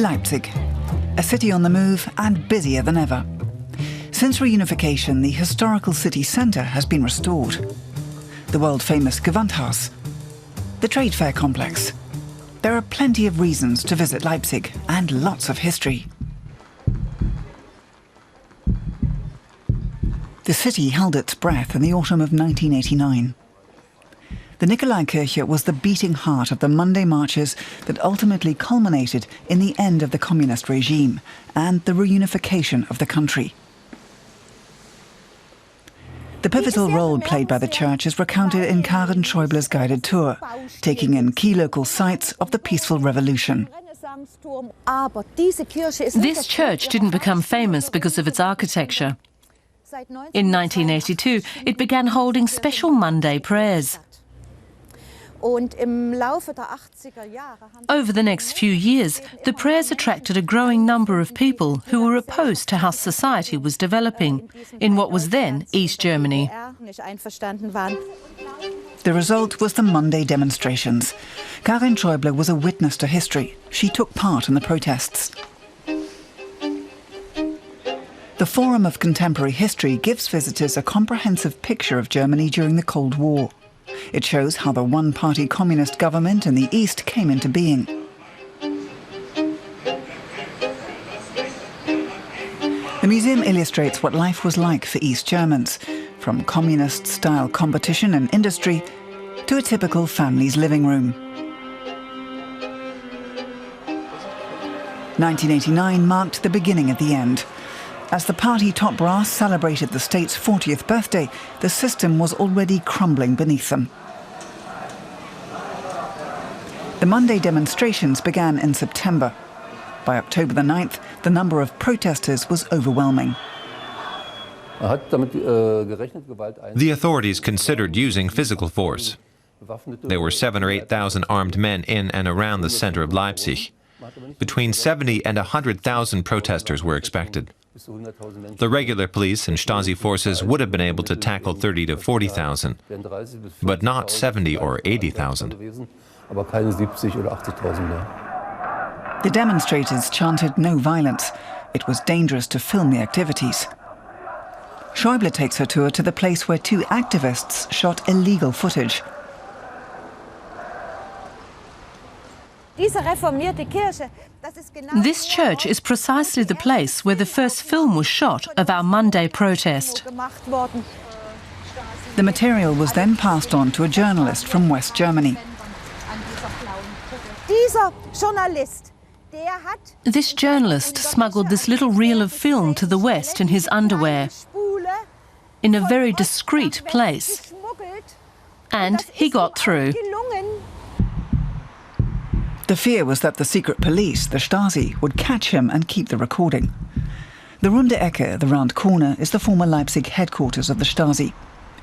Leipzig, a city on the move and busier than ever. Since reunification, the historical city centre has been restored. The world-famous Gewandhaus, the trade fair complex. There are plenty of reasons to visit Leipzig and lots of history. The city held its breath in the autumn of 1989. The Nikolaikirche was the beating heart of the Monday marches that ultimately culminated in the end of the communist regime and the reunification of the country. The pivotal role played by the church is recounted in Karin Schäuble's guided tour, taking in key local sites of the peaceful revolution. This church didn't become famous because of its architecture. In 1982, it began holding special Monday prayers. Over the next few years, the prayers attracted a growing number of people who were opposed to how society was developing in what was then East Germany. The result was the Monday demonstrations. Karin Schäuble was a witness to history. She took part in the protests. The Forum of Contemporary History gives visitors a comprehensive picture of Germany during the Cold War. It shows how the one-party communist government in the East came into being. The museum illustrates what life was like for East Germans, from communist-style competition and industry to a typical family's living room. 1989 marked the beginning of the end. As the party top brass celebrated the state's 40th birthday, the system was already crumbling beneath them. The Monday demonstrations began in September. By October the 9th, the number of protesters was overwhelming. The authorities considered using physical force. There were 7,000 or 8,000 armed men in and around the center of Leipzig. Between 70 and 100,000 protesters were expected. The regular police and Stasi forces would have been able to tackle 30 to 40,000, but not 70 or 80,000. The demonstrators chanted no violence. It was dangerous to film the activities. Schäuble takes her tour to the place where two activists shot illegal footage. This church is precisely the place where the first film was shot of our Monday protest. The material was then passed on to a journalist from West Germany. This journalist smuggled this little reel of film to the West in his underwear, in a very discreet place. And he got through. The fear was that the secret police, the Stasi, would catch him and keep the recording. The Runde Ecke, the round corner, is the former Leipzig headquarters of the Stasi.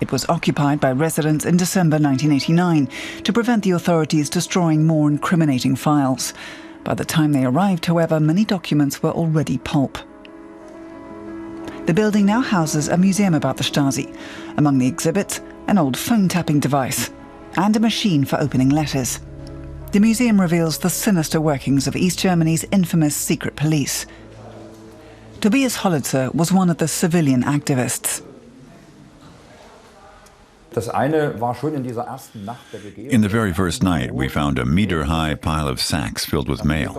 It was occupied by residents in December 1989 to prevent the authorities destroying more incriminating files. By the time they arrived, however, many documents were already pulp. The building now houses a museum about the Stasi. Among the exhibits, an old phone-tapping device and a machine for opening letters. The museum reveals the sinister workings of East Germany's infamous secret police. Tobias Hollitzer was one of the civilian activists. In the very first night, we found a meter-high pile of sacks filled with mail.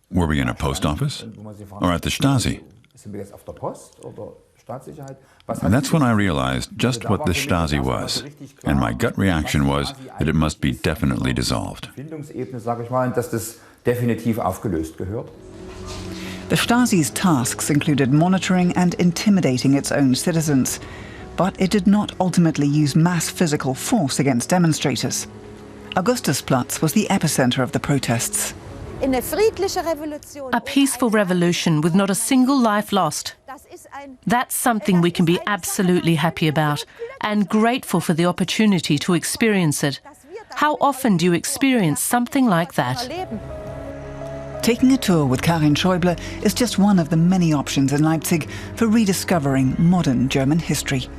Were we in a post office? Or at the Stasi? And that's when I realized just what the Stasi was, and my gut reaction was that it must be definitely dissolved. The Stasi's tasks included monitoring and intimidating its own citizens, but it did not ultimately use mass physical force against demonstrators. Augustusplatz was the epicenter of the protests. A peaceful revolution with not a single life lost. That's something we can be absolutely happy about and grateful for the opportunity to experience it. How often do you experience something like that? Taking a tour with Karin Schäuble is just one of the many options in Leipzig for rediscovering modern German history.